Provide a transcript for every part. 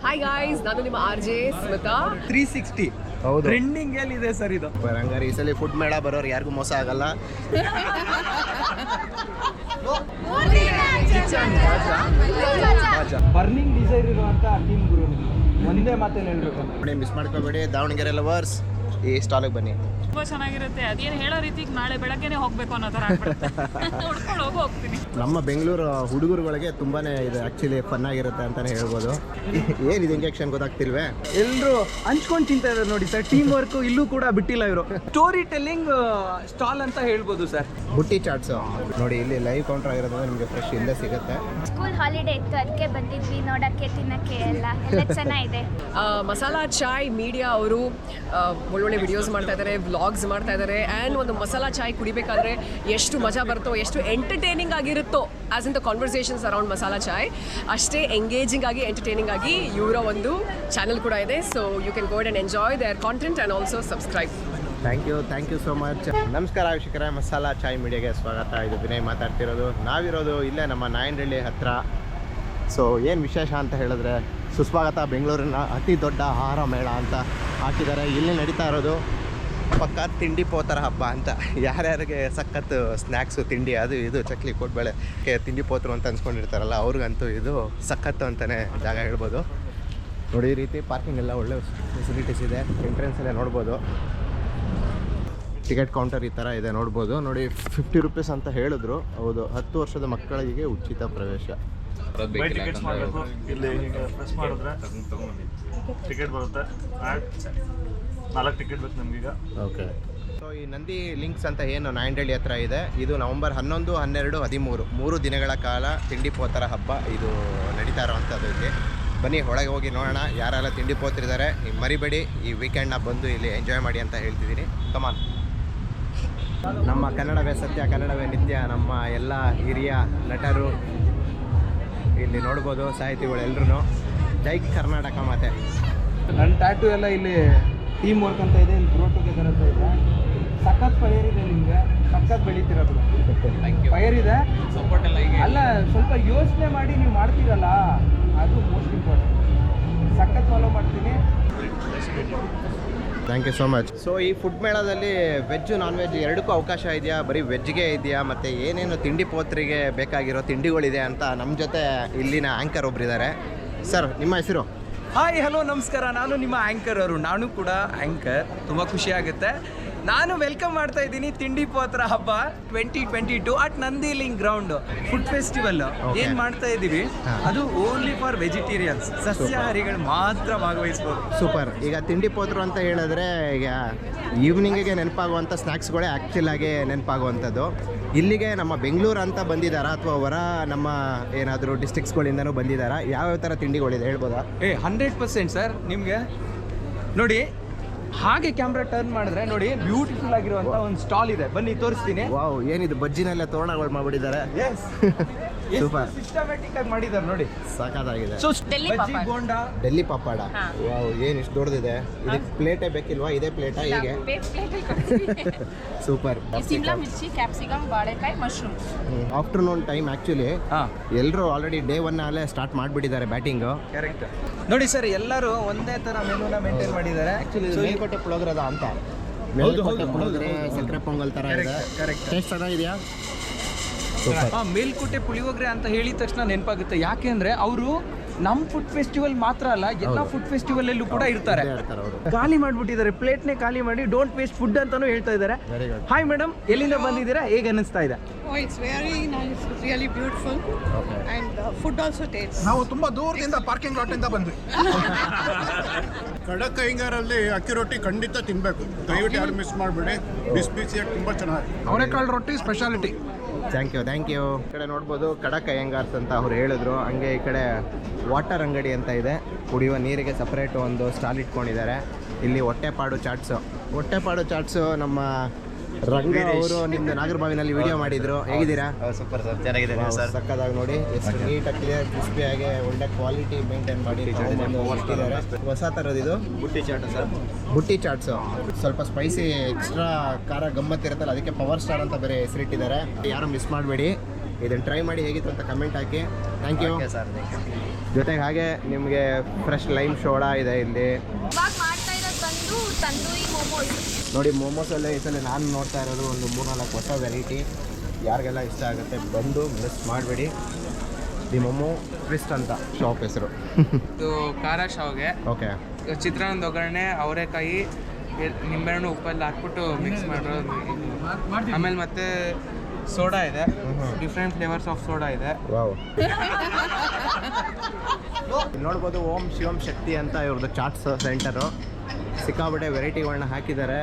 Hi guys, ನಾನು ನಿಮ್ಮ RJ Smita. 360 ಹೌದು, ಟ್ರೆಂಡಿಂಗ್ ಎಲ್ಲಿದೆ ಸರ್ ಇದು? ಹಂಗಾರೆ ಈ ಸಲ ಫುಡ್ ಮೇಳ ಬರೋರು ಯಾರಿಗೂ ಮೋಸ ಆಗಲ್ಲ. ಬರ್ನಿಂಗ್ ಡಿಸೈರ್ ಇರುವಂತ ಟೀಮ್ ಗುರು, ಒಂದೇ ಮಾತಲ್ಲಿ ಹೇಳ್ಬೇಕು, ಮಿಸ್ ಮಾಡ್ಕೋಬೇಡಿ. ದಾವಣಗೆರೆ ಲವರ್ಸ್ ಈ ಸ್ಟಾಲಿಗೆ ಬನ್ನಿ, ತುಂಬಾ ಚೆನ್ನಾಗಿರುತ್ತೆ. ಅದೇನು ಹೇಳೋ ರೀತಿಗೆ ನಾಳೆ ಬೆಳಗ್ಗೆನೆ ಹೋಗ್ಬೇಕು ಅನ್ನೋ ಥರ ನೋಡ್ಕೊಂಡು ಹೋಗ್ತೀನಿ. ನಮ್ಮ ಬೆಂಗಳೂರು ಹುಡುಗರುಗಳಿಗೆ ತುಂಬಾನೇ ಇದು ಆಕ್ಚುಲಿ ಫನ್ ಆಗಿರುತ್ತೆ ಅಂತಾನೆ ಹೇಳ್ಬೋದು. ಏನಿದೆ ಇಂಜೆಕ್ಷನ್ ಗೊತ್ತಾಗ್ತಿಲ್ವೇ? ಎಲ್ಲರೂ ಹಂಚ್ಕೊಂಡು ತಿಂತಾ ಇದ್ದಾರೆ ನೋಡಿ ಸರ್. ಟೀಮ್ ವರ್ಕ್ ಇಲ್ಲೂ ಕೂಡ ಬಿಟ್ಟಿಲ್ಲ ಇವರು. ಸ್ಟೋರಿ ಟೆಲ್ಲಿಂಗ್ ಸ್ಟಾಲ್ ಅಂತ ಹೇಳ್ಬೋದು ಸರ್. ಬುಟ್ಟಿ ಚಾಟ್ಸ್ ನೋಡಿ, ಇಲ್ಲಿ ಲೈವ್ ಕೌಂಟರ್ ಆಗಿರೋದ್ರಿಂದ ನಿಮಗೆ ಫ್ರೆಶ್ ಇಲ್ಲೇ ಸಿಗುತ್ತೆ. ಸ್ಕೂಲ್ ಹಾಲಿಡೇ ಇತ್ತು, ಅದಕ್ಕೆ ಬಂದಿದ್ವಿ ನೋಡಕ್ಕೆ, ತಿನ್ನಕ್ಕೆ ಎಲ್ಲ ಚೆನ್ನಾಗಿದೆ. ಮಸಾಲಾ ಚಾಯ್ ಮೀಡಿಯಾ ಅವರು ಒಳ್ಳೊಳ್ಳೆ ವಿಡಿಯೋಸ್ ಮಾಡ್ತಾ ಇದ್ದಾರೆ, ವ್ಲಾಗ್ಸ್ ಮಾಡ್ತಾ ಇದ್ದಾರೆ. ಆ್ಯಂಡ್ ಒಂದು ಮಸಾಲಾ ಚಾಯ್ ಕುಡಿಬೇಕಾದ್ರೆ ಎಷ್ಟು ಮಜಾ ಬರುತ್ತೋ, ಎಷ್ಟು ಎಂಟರ್ಟೈನಿಂಗ್ ಆಗಿರುತ್ತೋ as in the conversations around masala chai, ಅಷ್ಟೇ ಎಂಗೇಜಿಂಗ್ ಆಗಿ ಎಂಟರ್ಟೈನಿಂಗ್ ಆಗಿ ಇವರ ಒಂದು ಚಾನಲ್ ಕೂಡ ಇದೆ. So you can go and enjoy their content and also subscribe. Thank you so much. ನಮಸ್ಕಾರ ವೀಕ್ಷಕರೇ, ಮಸಾಲಾ ಚಾಯ್ ಮೀಡಿಯಾಗೆ ಸ್ವಾಗತ. ಇದು ವಿನಯ್ ಮಾತಾಡ್ತಿರೋದು. ನಾವಿರೋದು ಇಲ್ಲೇ ನಮ್ಮ ನಾಯಂಡಹಳ್ಳಿ ಹತ್ತಿರ. ಸೊ ಏನು ವಿಶೇಷ ಅಂತ ಹೇಳಿದ್ರೆ, ಸುಸ್ವಾಗತ ಬೆಂಗಳೂರಿನ ಅತಿ ದೊಡ್ಡ ಆಹಾರ ಮೇಳ ಅಂತ ಹಾಕಿದ್ದಾರೆ. ಇಲ್ಲಿ ನಡೀತಾ ಇರೋದು ಪಕ್ಕ ತಿಂಡಿ ಪೋತರ ಹಬ್ಬ ಅಂತ. ಯಾರ್ಯಾರಿಗೆ ಸಖತ್ತು ಸ್ನ್ಯಾಕ್ಸು, ತಿಂಡಿ, ಅದು ಇದು ಚಕ್ಲಿ ಕೋಟ್ಬೇಳೆ ತಿಂಡಿ ಪೋತರು ಅಂತ ಅನ್ಸ್ಕೊಂಡಿರ್ತಾರಲ್ಲ, ಅವ್ರಿಗಂತೂ ಇದು ಸಖತ್ತು ಅಂತಲೇ ಜಾಗ ಹೇಳ್ಬೋದು. ನೋಡಿ, ಈ ರೀತಿ ಪಾರ್ಕಿಂಗ್ ಎಲ್ಲ ಒಳ್ಳೆ ಫೆಸಿಲಿಟೀಸ್ ಇದೆ. ಎಂಟ್ರೆನ್ಸಲ್ಲೇ ನೋಡ್ಬೋದು. ಟಿಕೆಟ್ ಕೌಂಟರ್ ಈ ಥರ ಇದೆ, ನೋಡ್ಬೋದು. ನೋಡಿ, 50 ರೂಪೀಸ್ ಅಂತ ಹೇಳಿದ್ರು. ಹೌದು, 10 ವರ್ಷದ ಮಕ್ಕಳಿಗೆ ಉಚಿತ ಪ್ರವೇಶ. ಟಿಕೆಟ್ಸ್ ಮಾಡಬೇಕು. ಇಲ್ಲಿ ಪ್ರೆಸ್ ಮಾಡಿದ್ರೆ ಟಿಕೆಟ್ ಬರುತ್ತೆ. 4 ಟಿಕೆಟ್ ಬೇಕು ನಮಗೀಗ. ಓಕೆ. ಸೊ ಈ ನಂದಿ ಲಿಂಕ್ಸ್ ಅಂತ ಏನು ನಾಯಂಡಹಳ್ಳಿ ಹತ್ರ ಇದೆ, ಇದು ನವೆಂಬರ್ 11, 12, 13 3 ದಿನಗಳ ಕಾಲ ತಿಂಡಿ ಪೋತರ ಹಬ್ಬ ಇದು ನಡೀತಾ ಇರೋವಂಥದ್ದು. ಇಲ್ಲಿ ಬನ್ನಿ, ಒಳಗೆ ಹೋಗಿ ನೋಡೋಣ ಯಾರೆಲ್ಲ ತಿಂಡಿ ಪೋತರಿದ್ದಾರೆ. ನೀವು ಮರಿಬೇಡಿ, ಈ ವೀಕೆಂಡ್ನ ಬಂದು ಇಲ್ಲಿ ಎಂಜಾಯ್ ಮಾಡಿ ಅಂತ ಹೇಳ್ತಿದ್ದೀನಿ. ಕಮಾನ್. ನಮ್ಮ ಕನ್ನಡವೇ ಸತ್ಯ, ಕನ್ನಡವೇ ನಿತ್ಯ. ನಮ್ಮ ಎಲ್ಲ ಹಿರಿಯ ನಟರು ಇಲ್ಲಿ ನೋಡ್ಬೋದು, ಸಾಹಿತಿಗಳೆಲ್ಲರೂ. ಜೈ ಕರ್ನಾಟಕ ಮಾತೆ. ನನ್ನ ಟ್ಯಾಟು ಎಲ್ಲ ಇಲ್ಲಿ ಟೀಮ್ ವರ್ಕ್ ಅಂತ ಇದೆ, ಇಲ್ಲಿ ಗ್ರೋ ಟುಗೆದರ್ ಅಂತ ಇದೆ. ಸಖತ್ ಫೈರ್ ಇದೆ ನಿಮಗೆ, ಸಖತ್ ಬೆಳೀತಿರೋದು ಫೈರ್ ಇದೆ. ಅಲ್ಲ, ಸ್ವಲ್ಪ ಯೋಚನೆ ಮಾಡಿ ನೀವು ಮಾಡ್ತೀರಲ್ಲ, ಅದು ಮೋಸ್ಟ್ ಇಂಪಾರ್ಟೆಂಟ್. ಸಖತ್ ಫಾಲೋ ಮಾಡ್ತೀನಿ. Thank you so much. So ಈ ಫುಡ್ ಮೇಳದಲ್ಲಿ ವೆಜ್ ನಾನ್ ವೆಜ್ ಎರಡಕ್ಕೂ ಅವಕಾಶ ಇದೆಯಾ? ಬರೀ ವೆಜ್ಗೆ ಇದೆಯಾ? ಮತ್ತು ಏನೇನು ತಿಂಡಿ ಪೋತ್ರಿಗೆ ಬೇಕಾಗಿರೋ ತಿಂಡಿಗಳಿದೆ ಅಂತ ನಮ್ಮ ಜೊತೆ ಇಲ್ಲಿನ ಆ್ಯಂಕರ್ ಒಬ್ಬರಿದ್ದಾರೆ. ಸರ್, ನಿಮ್ಮ ಹೆಸರು? ಹಾಯ್, ಹಲೋ, ನಮಸ್ಕಾರ. ನಾನು ನಿಮ್ಮ ಆ್ಯಂಕರ್ ಅವರು. ನಾನು ಕೂಡ ಆ್ಯಂಕರ್. ತುಂಬ ಖುಷಿ ಆಗುತ್ತೆ. ನಾನು ವೆಲ್ಕಮ್ ಮಾಡ್ತಾ ಇದ್ದೀನಿ ತಿಂಡಿ ಪೋತರ ಹಬ್ಬ 2022 at Nandi link ground food festival. ಏನು ಮಾಡ್ತಾ ಇದ್ದೀವಿ, ಅದು ಓನ್ಲಿ ಫಾರ್ ವೆಜಿಟೇರಿಯನ್ಸ್, ಸಸ್ಯಾಹಾರಿಗಳು ಮಾತ್ರ ಭಾಗವಹಿಸ್ಬೋದು. ಸೂಪರ್. ಈಗ ತಿಂಡಿ ಪೋತರು ಅಂತ ಹೇಳಿದ್ರೆ ಈಗ ಈವ್ನಿಂಗಿಗೆ ನೆನಪಾಗುವಂಥ ಸ್ನ್ಯಾಕ್ಸ್ಗಳೇ ಆ್ಯಕ್ಚುಲ್ ಆಗಿ ನೆನಪಾಗುವಂಥದ್ದು. ಇಲ್ಲಿಗೆ ನಮ್ಮ ಬೆಂಗಳೂರು ಅಂತ ಬಂದಿದ್ದಾರಾ ಅಥವಾ ಹೊರ ನಮ್ಮ ಏನಾದರೂ ಡಿಸ್ಟ್ರಿಕ್ಸ್ಗಳಿಂದನೂ ಬಂದಿದ್ದಾರಾ? ಯಾವ್ಯಾವ ಥರ ತಿಂಡಿಗಳಿದೆ ಹೇಳ್ಬೋದಾ? 100% ಸರ್. ನಿಮಗೆ ನೋಡಿ, ಹಾಗೆ ಕ್ಯಾಮ್ರಾ ಟರ್ನ್ ಮಾಡಿದ್ರೆ ನೋಡಿ, ಬ್ಯೂಟಿಫುಲ್ ಆಗಿರುವಂತ ಒಂದು ಸ್ಟಾಲ್ ಇದೆ. ಬನ್ನಿ ತೋರಿಸ್ತೀನಿ. ವಾವ್, ಏನಿದು ಬಜ್ಜಿನೆಲ್ಲ ತೋರಣಗಳು ಮಾಡಿಬಿಟ್ಟಿದ್ದಾರೆ. ಸೂಪರ್, ಸಿಸ್ಟಮ್ಯಾಟಿಕ್ ಆಗಿ ಮಾಡಿದ್ದಾರೆ ನೋಡಿ, ಸಾಕಾಗಿದೆ. ಸೊ ಬಜ್ಜಿ ಬೋಂಡ, ಡೆಲ್ಲಿ ಪಾಪಾಡ. ವಾವ್, ಏನು ಇಷ್ಟು ದೊಡ್ಡದಿದೆ. ಇದಕ್ಕೆ ಪ್ಲೇಟೇ ಬೇಕಿಲ್ವಾ? ಇದೇ ಪ್ಲೇಟಾ? ಹೀಗೆ ಸೂಪರ್. ಸಿಮ್ಲಾ ಮಿರ್ಚಿ, ಕ್ಯಾಪ್ಸಿಕಮ್, ಬಾಳೆಕಾಯಿ, ಮಶ್ರೂಮ್. ಆಫ್ಟರ್ನೂನ್ ಟೈಮ್ ಆ್ಯಕ್ಚುಲಿ ಎಲ್ಲರೂ ಆಲ್ರೆಡಿ ಡೇ 1 ಅಲ್ಲೇ ಸ್ಟಾರ್ಟ್ ಮಾಡಿಬಿಟ್ಟಿದ್ದಾರೆ ಬ್ಯಾಟಿಂಗು. ಕರೆಕ್ಟ್. ನೋಡಿ ಸರ್, ಎಲ್ಲರೂ ಒಂದೇ ಥರ ಮೆನುನ ಮೇಂಟೈನ್ ಮಾಡಿದ್ದಾರೆ. ಆ್ಯಕ್ಚುಲಿ ಮೇಲ್ಕೋಟೆ ಪುಳೋಗ್ರದ ಅಂತ, ಮೇಲ್ಕೋಟೆ ಪುಳೋಗ್ರೆ ಸಕ್ಕರೆ ಪೊಂಗಲ್ ಥರ ಇದೆ. ಕರೆಕ್ಟ್. ಟೇಸ್ಟ್ ಚೆನ್ನಾಗಿದೆಯಾ? ಮೇಲ್ಕೋಟೆ ಪುಳಿಯೋಗರೆ ಅಂತ ಹೇಳಿದ ತಕ್ಷಣ ನೆನಪಾಗುತ್ತೆ. ಯಾಕೆ ಅಂದರೆ ಅವರು ನಮ್ಮ ಫುಡ್ ಫೆಸ್ಟಿವಲ್ ಮಾತ್ರ ಅಲ್ಲ, ಎಲ್ಲ ಫುಡ್ ಫೆಸ್ಟಿವಲ್ ಅಲ್ಲೂ ಕೂಡ ಇರ್ತಾರೆ. ಖಾಲಿ ಮಾಡಿಬಿಟ್ಟಿದ್ದಾರೆ, ಪ್ಲೇಟ್ನೇ ಖಾಲಿ ಮಾಡಿ ಡೋಂಟ್ ವೇಸ್ಟ್ ಫುಡ್ ಅಂತಾನೂ ಹೇಳ್ತಾ ಇದ್ದಾರೆ. ಹಾಯ್ ಮೇಡಮ್, ಎಲ್ಲಿಂದ ಬಂದಿದ್ದೀರಾ? ಹೇಗೆ ಅನಿಸ್ತಾ ಇದೆ? It's very nice, really beautiful. And food also tastes. ನಾವು ತುಂಬಾ ದೂರದಿಂದ ಪಾರ್ಕಿಂಗ್ ಲಾಟ್ ಇಂದ ಬಂದ್ವಿ. ಖಡಕ್ ಅಯ್ಯಂಗಾರಲ್ಲಿ ಅಕ್ಕಿ ರೊಟ್ಟಿ ಖಂಡಿತ ತಿನ್ಬೇಕು, ದಯವಿಟ್ಟು ಯಾರು ಮಿಸ್ ಮಾಡಬೇಡಿ. ಬಿಸಿ ಬಿಸಿಯಾಗಿ ತುಂಬಾ ಚೆನ್ನಾಗಿ. ಅವರೆಕಾಳು ರೊಟ್ಟಿ ಸ್ಪೆಷಾಲಿಟಿ. Thank you. ಈ ಕಡೆ ನೋಡ್ಬೋದು ಖಡಕ್ ಅಯ್ಯಂಗಾರ್ಸ್ ಅಂತ ಅವ್ರು ಹೇಳಿದ್ರು. ಹಂಗೆ ಈ ಕಡೆ ವಾಟರ್ ಅಂಗಡಿ ಅಂತ ಇದೆ, ಕುಡಿಯುವ ನೀರಿಗೆ ಸಪ್ರೇಟ್ ಒಂದು ಸ್ಟಾಲ್ ಇಟ್ಕೊಂಡಿದ್ದಾರೆ. ಇಲ್ಲಿ ಹೊಟ್ಟೆಪಾಡು ಚಾಟ್ಸು ನಮ್ಮ ರಂಗ ಅವರು ನಿಮ್ದು ನಾಗರಬಾವಿನಲ್ಲಿ ವಿಡಿಯೋ ಮಾಡಿದ್ರು. ಹೇಗಿದ್ದೀರಾ? ಸೂಪರ್ ಸರ್, ಚೆನ್ನಾಗಿದೆ ಸರ್. ಸಕ್ಕದಾಗಿ ನೋಡಿ, ಎಷ್ಟು ನೀಟಾಗಿ ಕ್ಲಿಯರ್ ಕ್ರಿಸ್ಪಿಯಾಗಿ ಒಳ್ಳೆ ಕ್ವಾಲಿಟಿ ಮೇಂಟೈನ್ ಮಾಡಿ ಹೊಸ ಥರದ್ದು ಇದು ಬುಟ್ಟಿ ಚಾಟ್ ಸರ್. ಬುಟ್ಟಿ ಚಾಟ್ಸು ಸ್ವಲ್ಪ ಸ್ಪೈಸಿ, ಎಕ್ಸ್ಟ್ರಾ ಖಾರ ಗಮ್ಮತ್ತಿರುತ್ತಲ್ಲ, ಅದಕ್ಕೆ ಪವರ್ ಸ್ಟಾರ್ ಅಂತ ಬೇರೆ ಹೆಸರಿಟ್ಟಿದ್ದಾರೆ. ಯಾರು ಮಿಸ್ ಮಾಡಬೇಡಿ. ಇದನ್ನು ಟ್ರೈ ಮಾಡಿ ಹೇಗಿತ್ತು ಅಂತ ಕಮೆಂಟ್ ಹಾಕಿ. Thank you sir. ಜೊತೆಗೆ ಹಾಗೆ ನಿಮಗೆ ಫ್ರೆಶ್ ಲೈಮ್ ಸೋಡಾ ಇದೆ ಇಲ್ಲಿ. ಇವಾಗ ಮಾಡ್ತಾ ಇರೋದು ಬಂದು ತಂದೂರಿ ಮೋಮೋಸ್. ನೋಡಿ ಮೋಮೋಸಲ್ಲೇ ಈ ಸಲ ನಾನು ನೋಡ್ತಾ ಇರೋದು ಒಂದು 3-4 ಹೊಸ ವೆರೈಟಿ. ಯಾರಿಗೆಲ್ಲ ಇಷ್ಟ ಆಗುತ್ತೆ ಬಂದು ಮಿಸ್ ಮಾಡಬೇಡಿ. ದಿ ಮೊಮೋ ಟ್ವಿಸ್ಟ್ ಅಂತ ಶಾಪ್ ಹೆಸರು. ಇದು ಖಾರ ಶಾವ್ಗೆ, ಓಕೆ, ಚಿತ್ರಾನ್ನದ ಒಗ್ಗರಣೆ, ಅವರೆಕಾಯಿ, ನಿಂಬೆಹಣ್ಣು, ಉಪ್ಪೆಲ್ಲ ಹಾಕ್ಬಿಟ್ಟು ಮಿಕ್ಸ್ ಮಾಡಿರೋದು. ಆಮೇಲೆ ಮತ್ತೆ ಸೋಡಾ ಇದೆ, ಡಿಫ್ರೆಂಟ್ ಫ್ಲೇವರ್ಸ್ ಆಫ್ ಸೋಡಾ ಇದೆ. ವಾವ್. ನೋಡ್ಬೋದು ಓಂ ಶಿವಂ ಶಕ್ತಿ ಅಂತ ಇವ್ರದ್ದು ಚಾಟ್ಸ್ ಸೆಂಟರು. ಸಿಕ್ಕಾಪಟ್ಟೆ ವೆರೈಟಿಗಳನ್ನ ಹಾಕಿದ್ದಾರೆ.